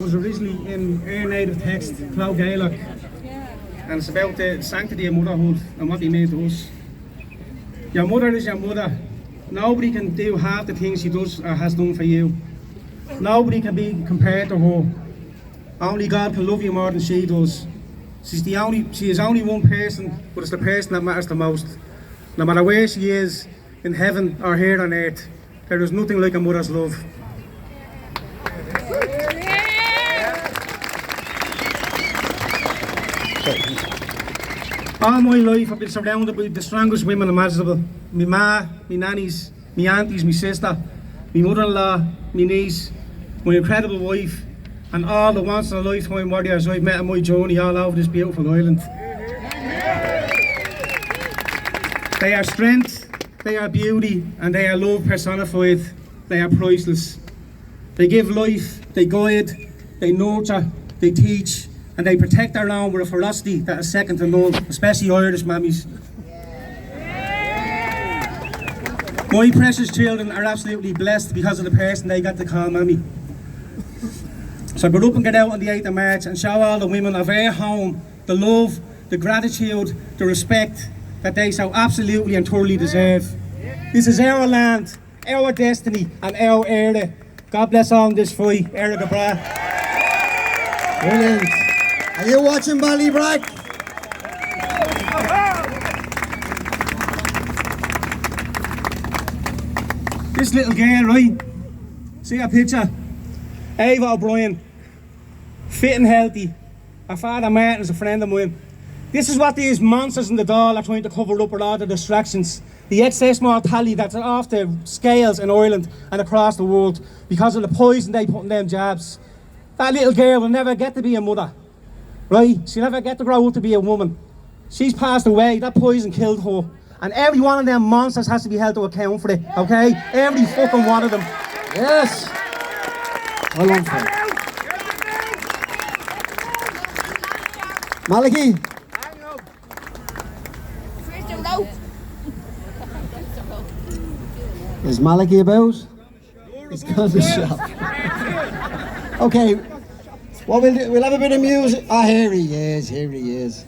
Was originally in our native text, Cloud Gaelic, and it's about the sanctity of motherhood and what they mean to us. Your mother is your mother. Nobody can do half the things she does or has done for you. Nobody can be compared to her. Only God can love you more than she does. She is only one person, but it's the person that matters the most. No matter where she is, in heaven or here on earth, there is nothing like a mother's love. All my life I've been surrounded by the strongest women imaginable. My ma, my nannies, my aunties, my sister, my mother-in-law, my niece, my incredible wife, and all the once in a lifetime warriors I've met on my journey all over this beautiful island. They are strength, they are beauty, and they are love personified. They are priceless. They give life, they guide, they nurture, they teach, and they protect our land with a ferocity that is second to none, especially Irish mammies. My precious children are absolutely blessed because of the person they got to call mammy. So get up and get out on the 8th of March and show all the women of our home the love, the gratitude, the respect that they so absolutely and thoroughly deserve. This is our land, our destiny, and our era. God bless all in this fight. Eric Abra. Brilliant. Are you watching Ballybrack? This little girl, right? See a picture? Ava O'Brien, fit and healthy. Her father Martin is a friend of mine. This is what these monsters in the Dáil are trying to cover up with all the distractions. The excess mortality that's off the scales in Ireland and across the world because of the poison they put in them jabs. That little girl will never get to be a mother. Right? She'll never get to grow up to be a woman. She's passed away, that poison killed her. And every one of them monsters has to be held to account for it, okay? Every fucking one of them. Yes. Well on for it. Malachi. Is Malachi about? He's gone to the shop. Okay. What we'll have a bit of music. Ah, here he is.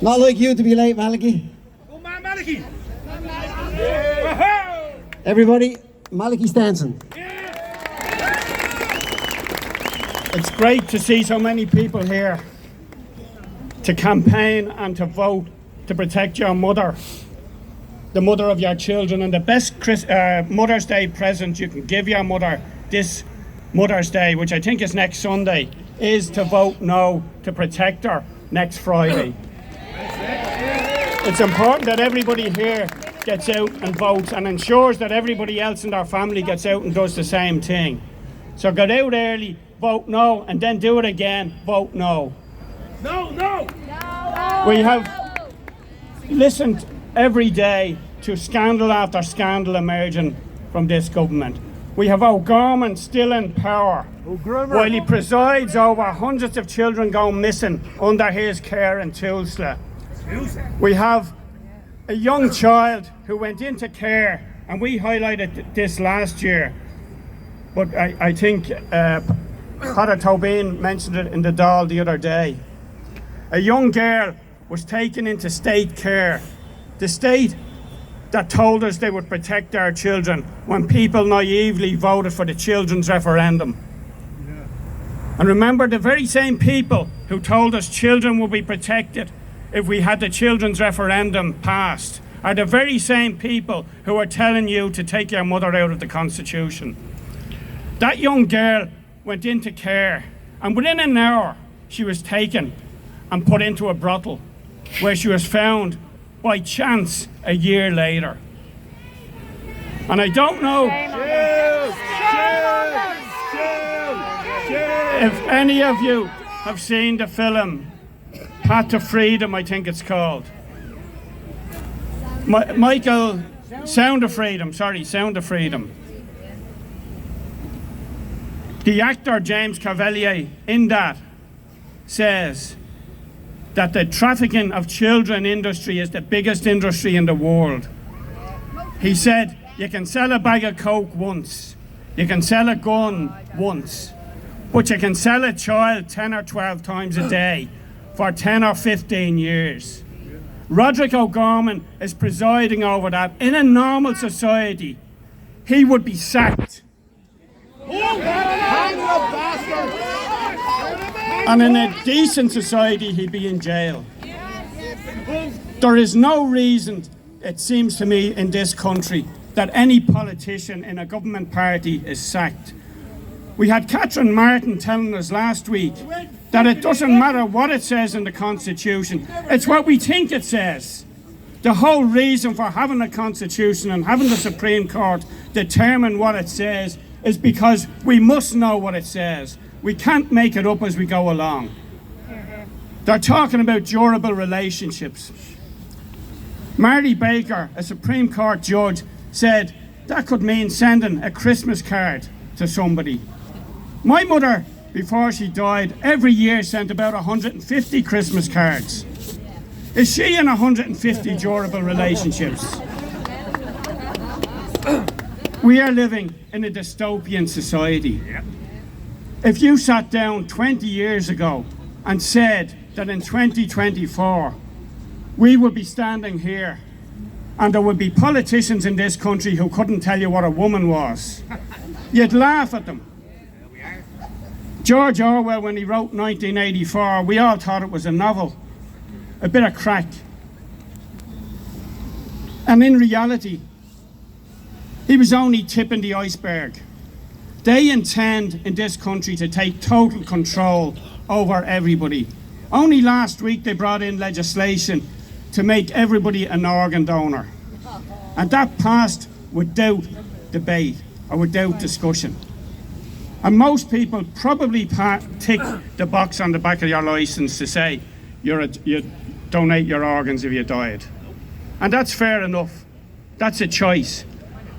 Not like you to be late, Malachi. Good man, Malachi. Everybody, Malachi Steenson. It's great to see so many people here to campaign and to vote to protect your mother, the mother of your children, and the best Mother's Day present you can give your mother this Mother's Day, which I think is next Sunday, is to vote no to protect her next Friday. It's important that everybody here gets out and votes and ensures that everybody else in their family gets out and does the same thing. So get out early, vote no, and then do it again, vote no. No, no! We have listened every day to scandal after scandal emerging from this government. We have O'Gorman still in power, while he presides over hundreds of children going missing under his care in Tulsa. We have a young child who went into care, and we highlighted this last year, but I think Father Tobin mentioned it in the Dáil the other day. A young girl was taken into state care. The state that told us they would protect our children when people naively voted for the children's referendum. And remember, the very same people who told us children would be protected if we had the children's referendum passed are the very same people who are telling you to take your mother out of the Constitution. That young girl went into care, and within an hour she was taken and put into a brothel, where she was found by chance a year later. And I don't know if any of you have seen the film Path to Freedom, I think it's called. Sound of Freedom. The actor James Cavalier in that says that the trafficking of children industry is the biggest industry in the world. He said, you can sell a bag of coke once, you can sell a gun once, but you can sell a child 10 or 12 times a day for 10 or 15 years. Roderick O'Gorman is presiding over that. In a normal society, he would be sacked. And in a decent society, he'd be in jail. There is no reason, it seems to me, in this country that any politician in a government party is sacked. We had Catherine Martin telling us last week that it doesn't matter what it says in the Constitution, it's what we think it says. The whole reason for having a Constitution and having the Supreme Court determine what it says is because we must know what it says. We can't make it up as we go along. They're talking about durable relationships. Mary Baker, a Supreme Court judge, said that could mean sending a Christmas card to somebody. My mother, before she died, every year sent about 150 Christmas cards. Is she in 150 durable relationships? We are living in a dystopian society. If you sat down 20 years ago and said that in 2024 we would be standing here and there would be politicians in this country who couldn't tell you what a woman was, you'd laugh at them. George Orwell, when he wrote 1984, we all thought it was a novel, a bit of crack. And in reality, he was only tipping the iceberg. They intend in this country to take total control over everybody. Only last week they brought in legislation to make everybody an organ donor. And that passed without debate or without discussion. And most people probably tick the box on the back of your licence to say you donate your organs if you died. And that's fair enough. That's a choice.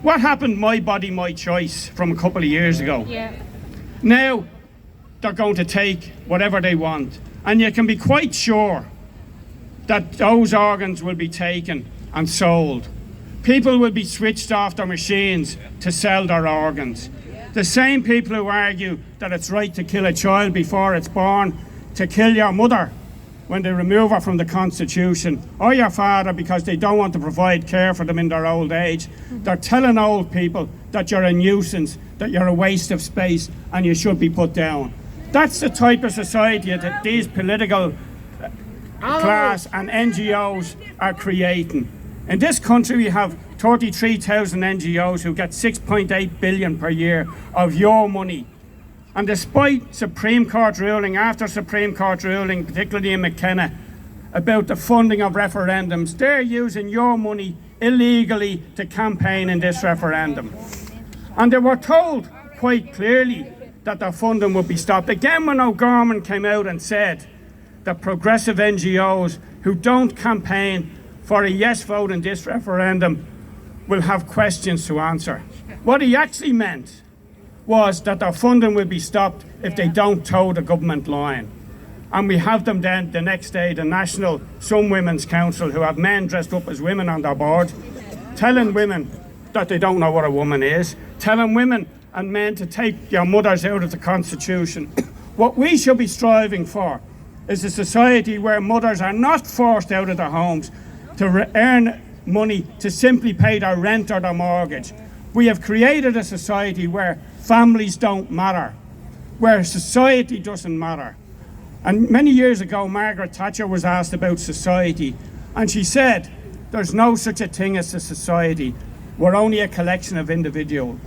What happened My Body, My Choice from a couple of years ago? Now they're going to take whatever they want. And you can be quite sure that those organs will be taken and sold. People will be switched off their machines to sell their organs. The same people who argue that it's right to kill a child before it's born, to kill your mother when they remove her from the Constitution, or your father because they don't want to provide care for them in their old age, they're telling old people that you're a nuisance, that you're a waste of space, and you should be put down. That's the type of society that these political class and NGOs are creating. In this country we have 33,000 NGOs who get 6.8 billion per year of your money. And despite Supreme Court ruling after Supreme Court ruling, particularly in McKenna, about the funding of referendums, they're using your money illegally to campaign in this referendum. And they were told quite clearly that their funding would be stopped. Again, when O'Gorman came out and said that progressive NGOs who don't campaign for a yes vote in this referendum will have questions to answer. What he actually meant was that their funding will be stopped if they don't toe the government line. And we have them then the next day, the National Some Women's Council, who have men dressed up as women on their board, telling women that they don't know what a woman is, telling women and men to take your mothers out of the Constitution. What we should be striving for is a society where mothers are not forced out of their homes to earn money to simply pay their rent or their mortgage. We have created a society where families don't matter, where society doesn't matter. And many years ago, Margaret Thatcher was asked about society, and she said, there's no such a thing as a society. We're only a collection of individuals.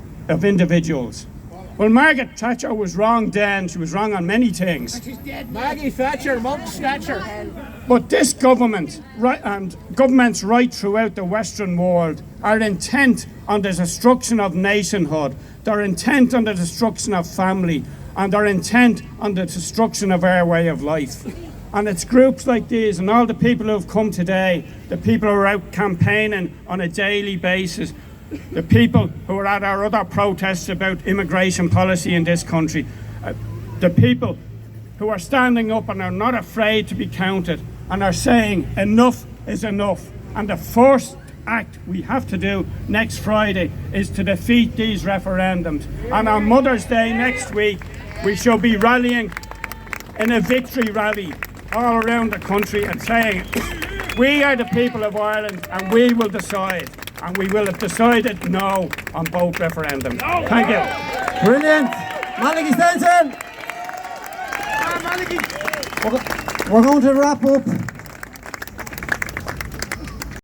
Well, Margaret Thatcher was wrong then. She was wrong on many things. She's dead. Maggie Thatcher, Mum Snatcher. But this government and governments right throughout the Western world are intent on the destruction of nationhood. They're intent on the destruction of family, and they're intent on the destruction of our way of life. And it's groups like these and all the people who have come today, the people who are out campaigning on a daily basis, the people who are at our other protests about immigration policy in this country, the people who are standing up and are not afraid to be counted and are saying enough is enough. And the first act we have to do next Friday is to defeat these referendums. And on Mother's Day next week, we should be rallying in a victory rally all around the country and saying, we are the people of Ireland and we will decide. And we will have decided no on both referendums. No. Thank you. Brilliant. Malachi Steenson. We're going to wrap up